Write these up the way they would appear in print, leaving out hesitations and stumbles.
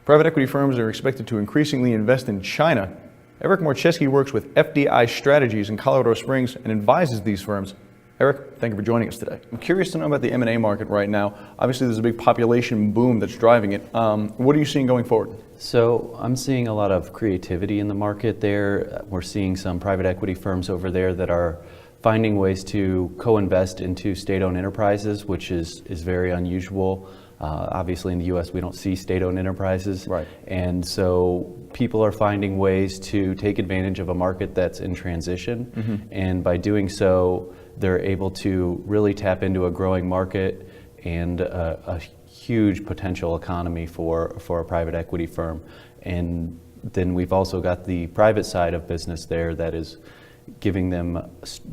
Private equity firms are expected to increasingly invest in China. Eric Moraczewski works with FDI Strategies in Colorado Springs and advises these firms. Eric, thank you for joining us today. I'm curious to know about the M&A market right now. Obviously, there's a big population boom that's driving it. What are you seeing going forward? So I'm seeing a lot of creativity in the market there. We're seeing some private equity firms over there that are finding ways to co-invest into state-owned enterprises, which is very unusual. Obviously in the US we don't see state-owned enterprises. Right. And so people are finding ways to take advantage of a market that's in transition. Mm-hmm. And by doing so, they're able to really tap into a growing market and a huge potential economy for a private equity firm. And then we've also got the private side of business there that is giving them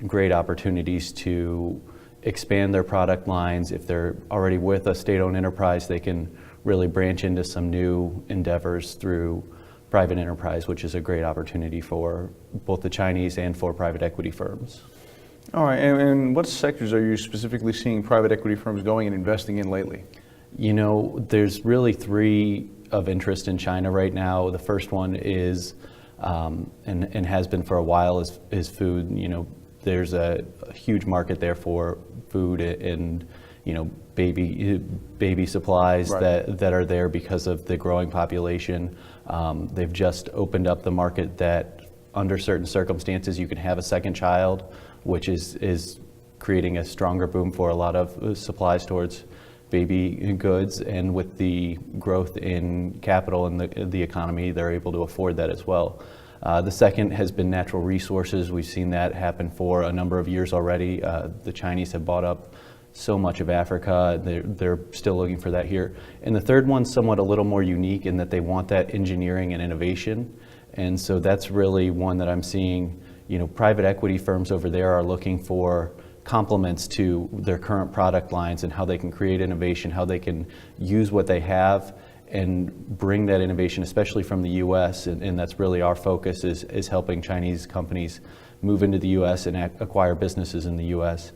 great opportunities to expand their product lines. If they're already with a state-owned enterprise, they can really branch into some new endeavors through private enterprise, which is a great opportunity for both the Chinese and for private equity firms. All right, and what sectors are you specifically seeing private equity firms going and investing in lately? You know, there's really three of interest in China right now. The first one is, and has been for a while, is food. You know, there's a huge market there for food and, you know, baby supplies. Right. that are there because of the growing population. They've just opened up the market that under certain circumstances you can have a second child, which is creating a stronger boom for a lot of supplies towards baby goods. And with the growth in capital in the economy, they're able to afford that as well. The second has been natural resources. We've seen that happen for a number of years already. The Chinese have bought up so much of Africa. They're still looking for that here. And the third one's somewhat a little more unique in that they want that engineering and innovation. And so that's really one that I'm seeing. You know, private equity firms over there are looking for complements to their current product lines and how they can create innovation, how they can use what they have and bring that innovation, especially from the US, and that's really our focus, is helping Chinese companies move into the US and acquire businesses in the US.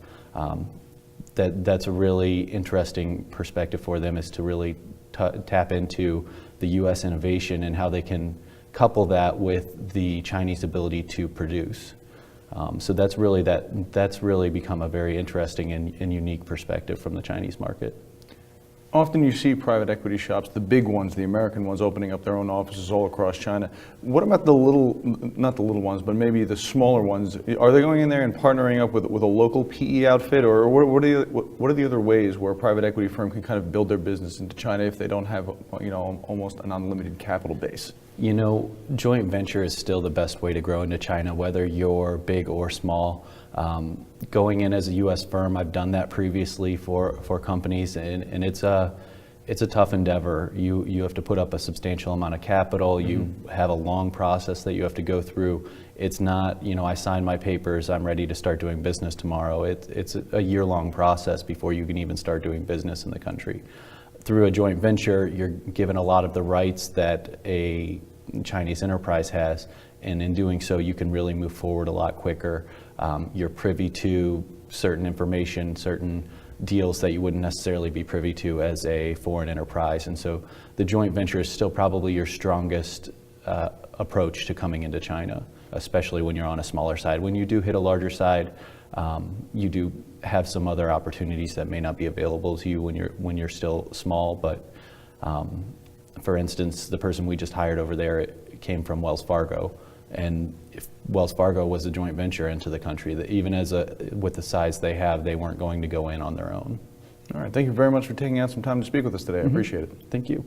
That's a really interesting perspective for them, is to really tap into the US innovation and how they can couple that with the Chinese ability to produce. So that's really become a very interesting and unique perspective from the Chinese market. Often you see private equity shops, the big ones, the American ones, opening up their own offices all across China. What about the not the little ones, but maybe the smaller ones? Are they going in there and partnering up with a local PE outfit, or what are the other ways where a private equity firm can kind of build their business into China if they don't have, you know, almost an unlimited capital base? You know, joint venture is still the best way to grow into China, whether you're big or small. Going in as a U.S. firm, I've done that previously for companies, and it's a tough endeavor. You have to put up a substantial amount of capital. Mm-hmm. You have a long process that you have to go through. It's not, you know, I sign my papers, I'm ready to start doing business tomorrow. It's a year-long process before you can even start doing business in the country. Through a joint venture, you're given a lot of the rights that a Chinese enterprise has, and in doing so, you can really move forward a lot quicker. You're privy to certain information, certain deals that you wouldn't necessarily be privy to as a foreign enterprise. And so the joint venture is still probably your strongest approach to coming into China, especially when you're on a smaller side. When you do hit a larger side, you do have some other opportunities that may not be available to you when you're still small. But for instance, the person we just hired over there came from Wells Fargo, and if Wells Fargo was a joint venture into the country, that even with the size they have, they weren't going to go in on their own. All right, thank you very much for taking out some time to speak with us today. I appreciate it. Thank you.